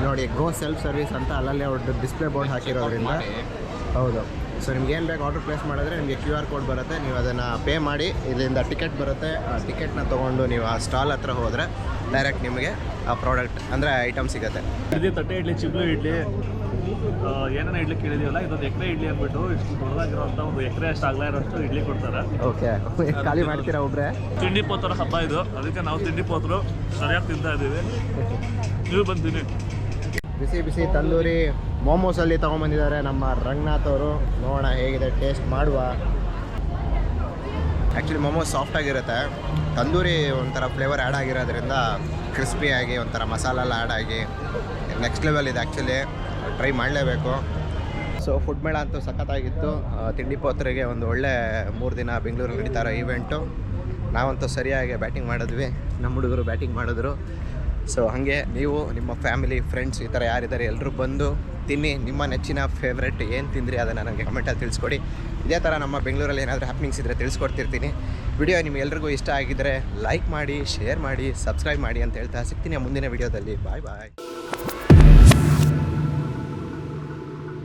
ನೋಡಿ. ಗೋ ಸೆಲ್ಫ್ ಸರ್ವಿಸ್ ಅಂತ ಅಲ್ಲಲ್ಲೇ ಅವ್ರದ್ದು ಡಿಸ್ಪ್ಲೇ ಬೋರ್ಡ್ ಹಾಕಿರೋದ್ರಿಂದ. ಹೌದು. ಸೊ ನಿಮ್ಗೆ ಏನು ಬೇಕು ಆರ್ಡರ್ ಪ್ಲೇಸ್ ಮಾಡಿದ್ರೆ ನಿಮಗೆ QR ಕೋಡ್ ಬರುತ್ತೆ, ನೀವು ಅದನ್ನು ಪೇ ಮಾಡಿ ಇಲ್ಲಿಂದ ಟಿಕೆಟ್ ಬರುತ್ತೆ. ಆ ಟಿಕೆಟ್ನ ತೊಗೊಂಡು ನೀವು ಆ ಸ್ಟಾಲ್ ಹತ್ರ ಹೋದರೆ ಡೈರೆಕ್ಟ್ ನಿಮಗೆ ಆ ಪ್ರಾಡಕ್ಟ್ ಅಂದರೆ ಐಟಮ್ ಸಿಗುತ್ತೆ. ಇಡ್ಲಿ, ತಟ್ಟೆ ಇಡ್ಲಿ, ಚಿಬ್ಲು ಇಡ್ಲಿ, ಏನೇನೋ ಇಡ್ಲಿ ಕೇಳಿದೀವಲ್ಲ, ಇದೊಂದು ಎಕರೆ ಇಡ್ಲಿ ಅಂದ್ಬಿಟ್ಟು ಇಷ್ಟು ದೊಡ್ಡದಾಗಿರೋಂಥ ಒಂದು ಎಕರೆ ಅಷ್ಟು ಆಗಲ ಇರೋಷ್ಟು ಇಡ್ಲಿ ಕೊಡ್ತಾರೆ. ಓಕೆ. ಖಾಲಿ ಮಾಡ್ತೀರಾ ಒಬ್ಬರೇ? ತಿಂಡಿ ಪೋತರ ಹಬ್ಬ ಇದು, ಅದಕ್ಕೆ ನಾವು ತಿಂಡಿ ಪೋತರು ಸರಿಯಾಗಿ ತಿಂತಾ ಇದ್ದೀವಿ. ನೀವು ಬಂತೀನಿ. ಬಿಸಿ ಬಿಸಿ ತಂದೂರಿ ಮೋಮೋಸಲ್ಲಿ ತೊಗೊಂಬಂದಿದ್ದಾರೆ ನಮ್ಮ ರಂಗನಾಥ್ ಅವರು. ನೋಡೋಣ ಹೇಗಿದೆ, ಟೇಸ್ಟ್ ಮಾಡುವ. ಆ್ಯಕ್ಚುಲಿ ಮೋಮೋಸ್ ಸಾಫ್ಟಾಗಿರುತ್ತೆ, ತಂದೂರಿ ಒಂಥರ ಫ್ಲೇವರ್ ಆ್ಯಡ್ ಆಗಿರೋದ್ರಿಂದ ಕ್ರಿಸ್ಪಿಯಾಗಿ ಒಂಥರ ಮಸಾಲ ಎಲ್ಲ ಆ್ಯಡ್ ಆಗಿ ನೆಕ್ಸ್ಟ್ ಲೆವೆಲ್ ಇದೆ. ಆ್ಯಕ್ಚುಲಿ ಟ್ರೈ ಮಾಡಲೇಬೇಕು. ಸೊ ಫುಡ್ ಮೇಳ ಅಂತೂ ಸಖತ್ತಾಗಿತ್ತು. ತಿಂಡಿ ಪೋತ್ರಿಗೆ ಒಂದು ಒಳ್ಳೆ 3 ದಿನ ಬೆಂಗಳೂರಲ್ಲಿ ನಡೀತಾ ಇರೋ ಈವೆಂಟು. ನಾವಂತೂ ಸರಿಯಾಗಿ ಬ್ಯಾಟಿಂಗ್ ಮಾಡಿದ್ವಿ, ನಮ್ಮ ಹುಡುಗರು ಬ್ಯಾಟಿಂಗ್ ಮಾಡಿದ್ರು. ಸೊ ಹಾಗೆ ನೀವು ನಿಮ್ಮ ಫ್ಯಾಮಿಲಿ ಫ್ರೆಂಡ್ಸ್ ಈ ಥರ ಯಾರಿದ್ದಾರೆ ಎಲ್ಲರೂ ಬಂದು ತಿನ್ನಿ. ನಿಮ್ಮ ನೆಚ್ಚಿನ ಫೇವ್ರೆಟ್ ಏನು ತಿಂದ್ರಿ ಅದನ್ನು ನನಗೆ ಕಮೆಂಟಲ್ಲಿ ತಿಳಿಸ್ಕೊಡಿ. ಇದೇ ಥರ ನಮ್ಮ ಬೆಂಗಳೂರಲ್ಲಿ ಏನಾದರೂ ಹ್ಯಾಪ್ನಿಂಗ್ಸ್ ಇದ್ದರೆ ತಿಳಿಸ್ಕೊಡ್ತಿರ್ತೀನಿ. ವಿಡಿಯೋ ನಿಮಗೆಲ್ರಿಗೂ ಇಷ್ಟ ಆಗಿದ್ದರೆ ಲೈಕ್ ಮಾಡಿ, ಶೇರ್ ಮಾಡಿ, ಸಬ್ಸ್ಕ್ರೈಬ್ ಮಾಡಿ ಅಂತ ಹೇಳ್ತಾ ಸಿಗ್ತೀನಿ ಮುಂದಿನ ವಿಡಿಯೋದಲ್ಲಿ. ಬಾಯ್ ಬಾಯ್.